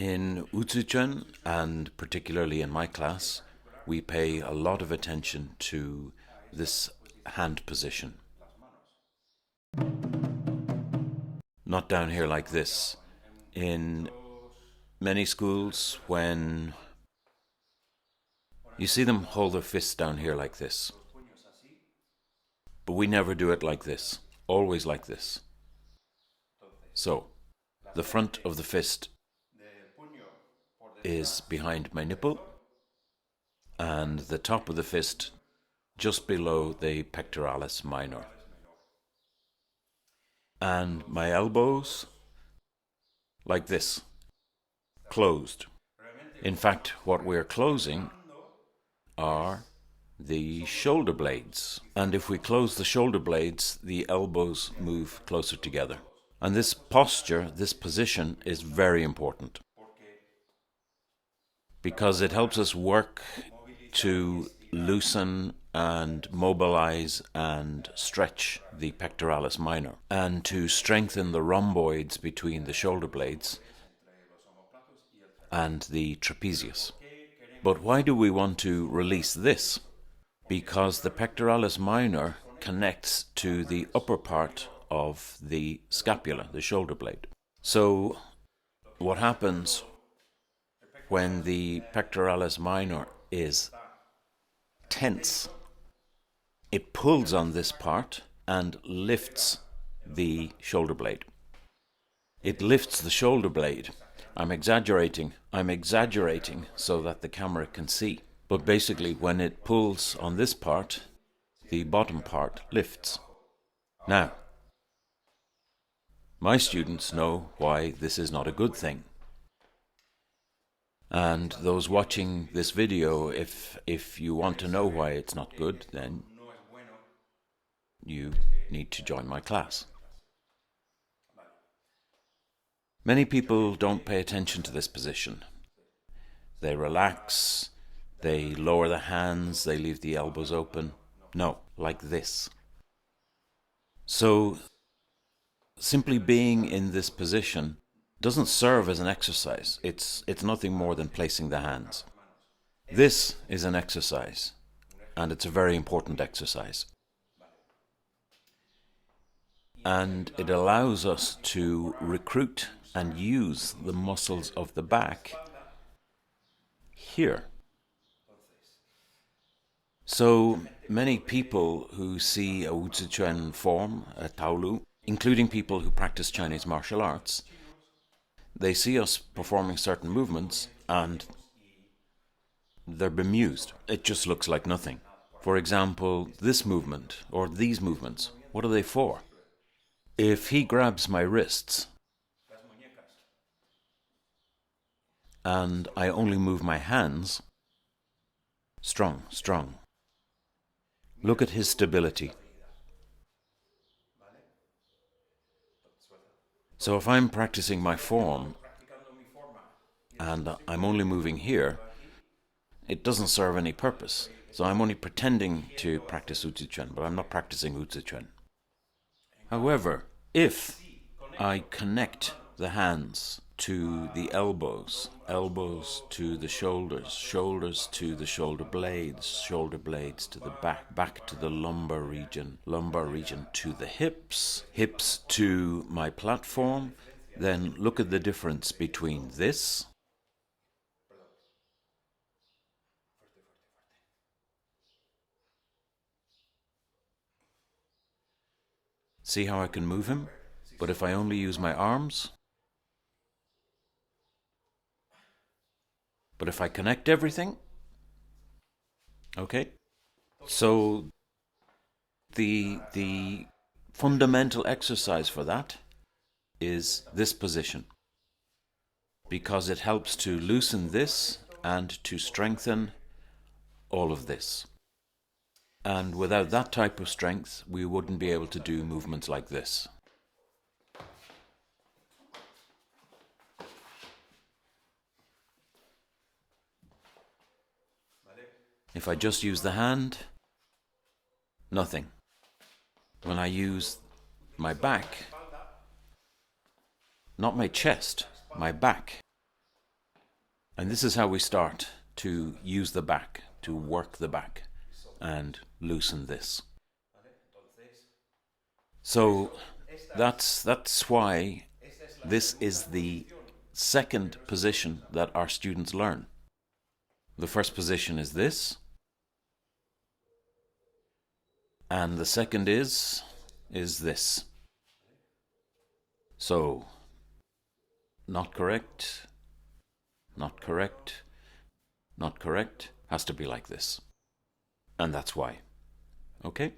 In Wuzuquan, and particularly in my class, we pay a lot of attention to this hand position. Not down here like this. In many schools, when you see them hold their fists down here like this, but we never do it like this, always like this. So, the front of the fist is behind my nipple, and the top of the fist just below the pectoralis minor. And my elbows, like this, closed. In fact, what we're closing are the shoulder blades. And if we close the shoulder blades, the elbows move closer together. And this posture, this position, is very important, because it helps us work to loosen and mobilize and stretch the pectoralis minor, and to strengthen the rhomboids between the shoulder blades and the trapezius. But why do we want to release this? Because the pectoralis minor connects to the upper part of the scapula, the shoulder blade. So what happens when the pectoralis minor is tense? It pulls on this part and lifts the shoulder blade. It lifts the shoulder blade. I'm exaggerating so that the camera can see. But basically, when it pulls on this part, the bottom part lifts. Now, my students know why this is not a good thing. And those watching this video, if you want to know why it's not good, then you need to join my class. Many people don't pay attention to this position. They relax, they lower the hands, they leave the elbows open. No, like this. So, simply being in this position doesn't serve as an exercise. It's nothing more than placing the hands. This is an exercise, and it's a very important exercise. And it allows us to recruit and use the muscles of the back here. So many people who see a Wuzuquan form, a Taolu, including people who practice Chinese martial arts, they see us performing certain movements and they're bemused. It just looks like nothing. For example, this movement, or these movements, what are they for? If he grabs my wrists and I only move my hands, strong, strong. Look at his stability. So if I'm practicing my form and I'm only moving here, it doesn't serve any purpose. So I'm only pretending to practice Wuzuquan, but I'm not practicing Wuzuquan. However, if I connect the hands to the elbows, elbows to the shoulders, shoulders to the shoulder blades to the back, back to the lumbar region to the hips, hips to my platform, then look at the difference between this see how I can move him? But if I only use my arms, but if I connect everything, okay? So the fundamental exercise for that is this position, because it helps to loosen this and to strengthen all of this. And without that type of strength, we wouldn't be able to do movements like this. If I just use the hand, nothing. When I use my back, not my chest, my back, And this is how we start to use the back, to work the back and loosen this. So that's why this is the second position that our students learn. The first position is this, and the second is this. So, not correct, not correct, not correct, has to be like this. And that's why. Okay?